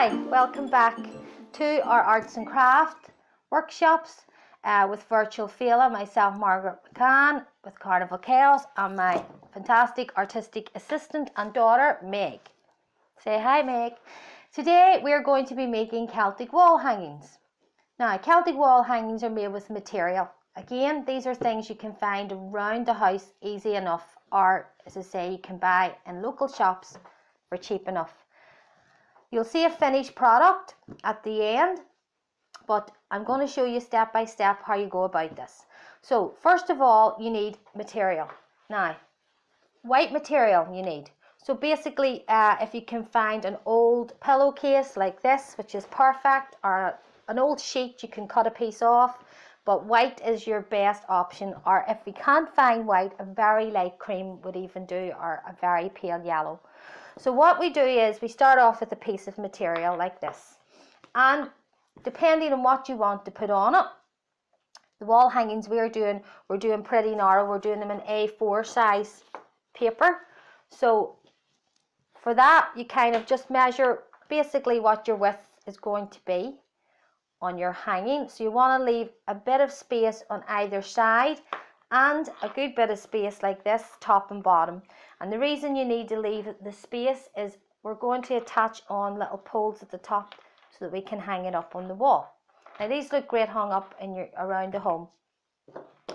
Hi, welcome back to our arts and craft workshops with virtual Féile, myself Margaret McCann with Carnival Chaos, and my fantastic artistic assistant and daughter Meg. Say hi, Meg. Today we are going to be making Celtic wall hangings. Now, Celtic wall hangings are made with material. Again, these are things you can find around the house easy enough, or as I say, you can buy in local shops for cheap enough. You'll see a finished product at the end, but I'm going to show you step by step how you go about this. So first of all, you need material. Now, white material you need. So basically, if you can find an old pillowcase like this, which is perfect, or an old sheet, you can cut a piece off, but white is your best option. Or if you can't find white, a very light cream would even do, or a very pale yellow. So what we do is we start off with a piece of material like this, and depending on what you want to put on it, the wall hangings we're doing pretty narrow. We're doing them in A4 size paper. So for that, you kind of just measure basically what your width is going to be on your hanging. So you want to leave a bit of space on either side and a good bit of space like this, top and bottom. And the reason you need to leave the space is we're going to attach on little poles at the top so that we can hang it up on the wall. Now these look great hung up around the home,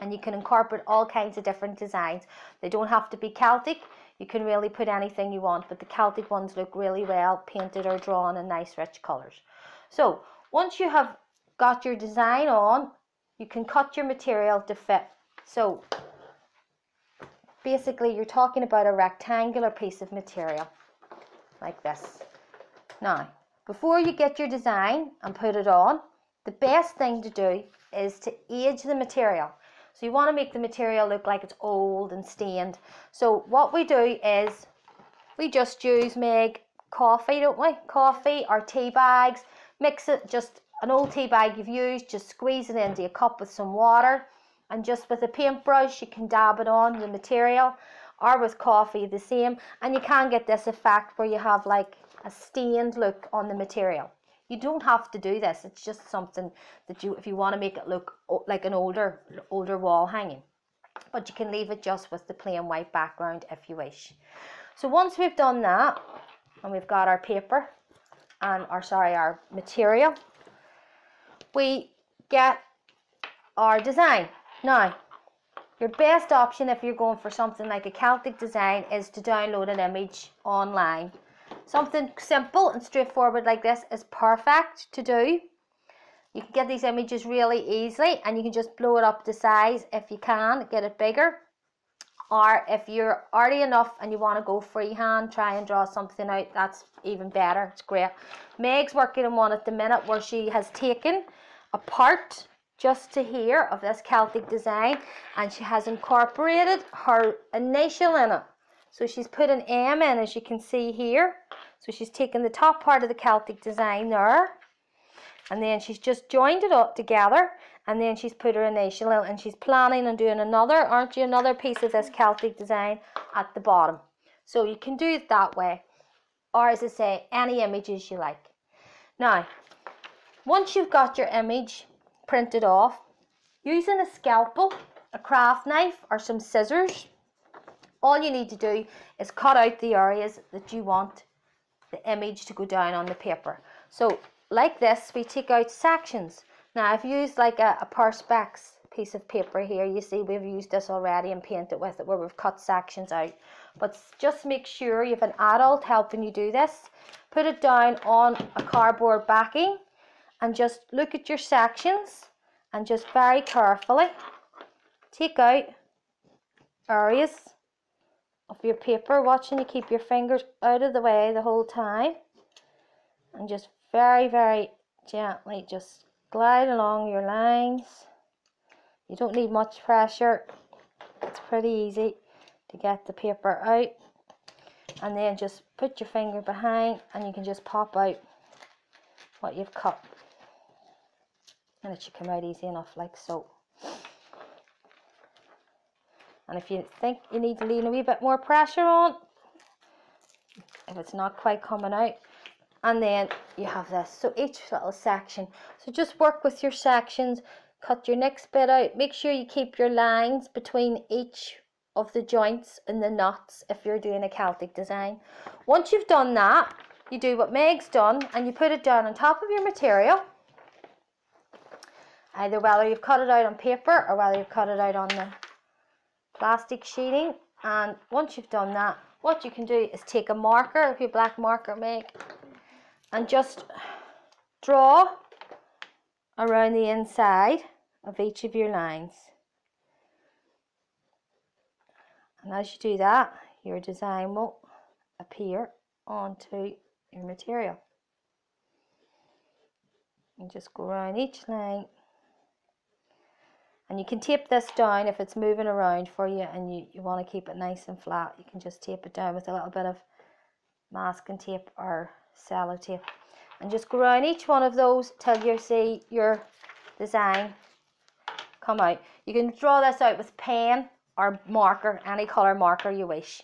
and you can incorporate all kinds of different designs. They don't have to be Celtic. You can really put anything you want, but the Celtic ones look really well painted or drawn in nice rich colours. So once you have got your design on, you can cut your material to fit. So basically you're talking about a rectangular piece of material like this. Now, before you get your design and put it on, the best thing to do is to age the material. So you want to make the material look like it's old and stained. So what we do is we just use, Meg, coffee, don't we? Coffee or tea bags. Mix it, just an old tea bag you've used, just squeeze it into a cup with some water, and just with a paintbrush you can dab it on the material, or with coffee the same, and you can get this effect where you have like a stained look on the material. You don't have to do this, it's just something that if you want to make it look like an older wall hanging, but you can leave it just with the plain white background if you wish. So once we've done that and we've got our paper and our material, we get our design. Now, your best option if you're going for something like a Celtic design is to download an image online. Something simple and straightforward like this is perfect to do. You can get these images really easily, and you can just blow it up to size if you can, get it bigger. Or if you're arty enough and you want to go freehand, try and draw something out, that's even better. It's great. Meg's working on one at the minute where she has taken a part just to here of this Celtic design, and she has incorporated her initial in it. So she's put an M in, as you can see here. So she's taken the top part of the Celtic design there, and then she's just joined it up together, and then she's put her initial in, and she's planning on doing another piece of this Celtic design at the bottom. So you can do it that way, or as I say, any images you like. Now, once you've got your image printed off, using a scalpel, a craft knife, or some scissors, all you need to do is cut out the areas that you want the image to go down on the paper. So like this, we take out sections. Now I've used like a Perspex piece of paper here. You see we've used this already and painted with it where we've cut sections out. But just make sure you have an adult helping you do this. Put it down on a cardboard backing and just look at your sections and just very carefully take out areas of your paper, watching you keep your fingers out of the way the whole time, and just very, very gently just glide along your lines. You don't need much pressure. It's pretty easy to get the paper out, and then just put your finger behind and you can just pop out what you've cut, and it should come out easy enough like so. And if you think you need to lean a wee bit more pressure on, if it's not quite coming out, And then you have this, so each little section. So just work with your sections, cut your next bit out. Make sure you keep your lines between each of the joints and the knots if you're doing a Celtic design. Once you've done that, you do what Meg's done and you put it down on top of your material. Either whether you've cut it out on paper or whether you've cut it out on the plastic sheeting. And once you've done that, what you can do is take a marker, if you black marker, Meg, and just draw around the inside of each of your lines. And as you do that, your design will appear onto your material. And just go around each line. And you can tape this down if it's moving around for you and you want to keep it nice and flat. You can just tape it down with a little bit of masking tape or sellotape. And just go around each one of those till you see your design come out. You can draw this out with pen or marker, any colour marker you wish.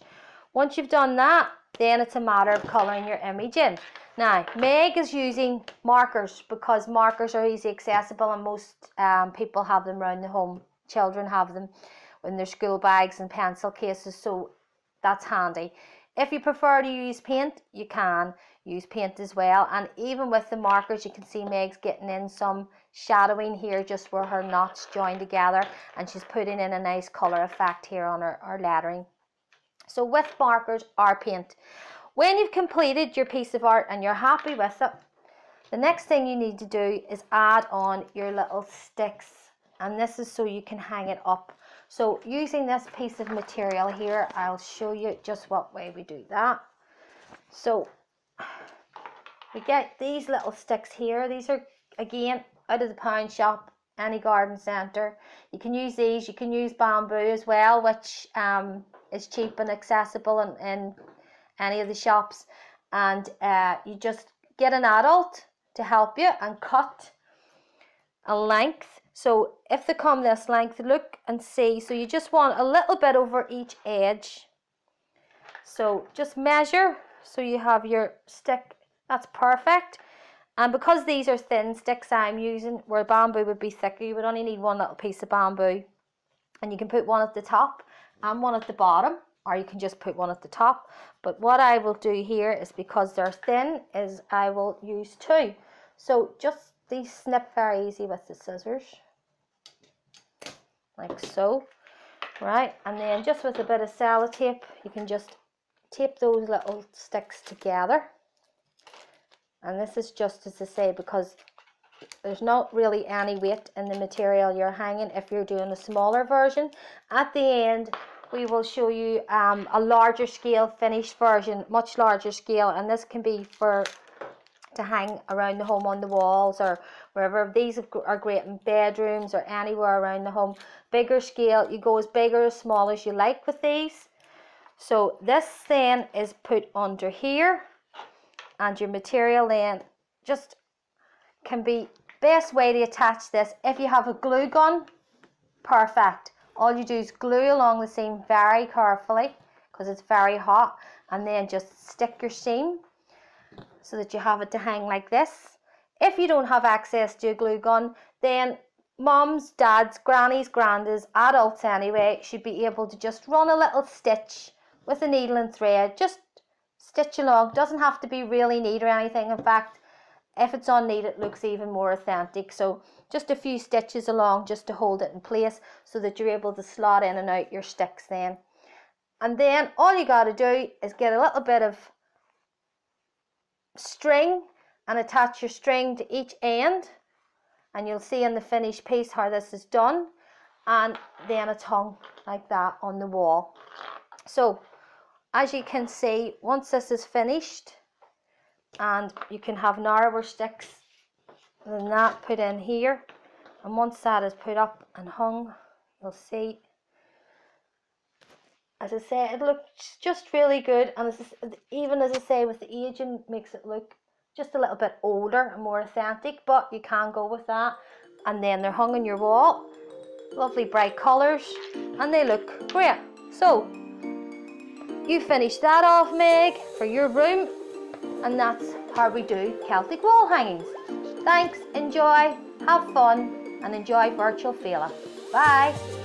Once you've done that, then it's a matter of colouring your image in. Now, Meg is using markers because markers are easy accessible and most people have them around the home. Children have them in their school bags and pencil cases, so that's handy. If you prefer to use paint, you can use paint as well. And even with the markers, you can see Meg's getting in some shadowing here just where her knots join together, and she's putting in a nice colour effect here on her lettering. So with markers or paint, when you've completed your piece of art and you're happy with it, the next thing you need to do is add on your little sticks, and this is so you can hang it up. So using this piece of material here, I'll show you just what way we do that. So we get these little sticks here. These are, again, out of the pound shop, any garden centre. You can use these. You can use bamboo as well, which is cheap and accessible in any of the shops. And you just get an adult to help you and cut a length. So if they come this length, look and see. So you just want a little bit over each edge. So just measure so you have your stick. That's perfect. And because these are thin sticks I'm using, where bamboo would be thicker, you would only need one little piece of bamboo. And you can put one at the top and one at the bottom, or you can just put one at the top. But what I will do here is, because they're thin, is I will use two. So just these snip very easy with the scissors, like so, right? And then just with a bit of sellotape, you can just tape those little sticks together. And this is just as I say, because there's not really any weight in the material you're hanging if you're doing a smaller version. At the end, we will show you a larger scale finished version, much larger scale, and this can be to hang around the home on the walls or wherever. These are great in bedrooms or anywhere around the home. Bigger scale, you go as big or as small as you like with these. So this then is put under here, and your material then just can be best way to attach this. If you have a glue gun, perfect. All you do is glue along the seam very carefully because it's very hot, and then just stick your seam so that you have it to hang like this. If you don't have access to a glue gun, then mums, dads, grannies, grandas, adults anyway, should be able to just run a little stitch with a needle and thread. Just stitch along. Doesn't have to be really neat or anything. In fact, if it's unneat, it looks even more authentic. So just a few stitches along just to hold it in place so that you're able to slot in and out your sticks then. And then all you got to do is get a little bit of string and attach your string to each end, and you'll see in the finished piece how this is done, and then it's hung like that on the wall. So as you can see, once this is finished, and you can have narrower sticks than that put in here, and once that is put up and hung, you'll see, as I say, it looks just really good. And even as I say, with the aging, makes it look just a little bit older and more authentic, but you can go with that. And then they're hung on your wall, lovely bright colours, and they look great. So you finish that off, Meg, for your room, and that's how we do Celtic wall hangings. Thanks, enjoy, have fun, and enjoy virtual Féile. Bye!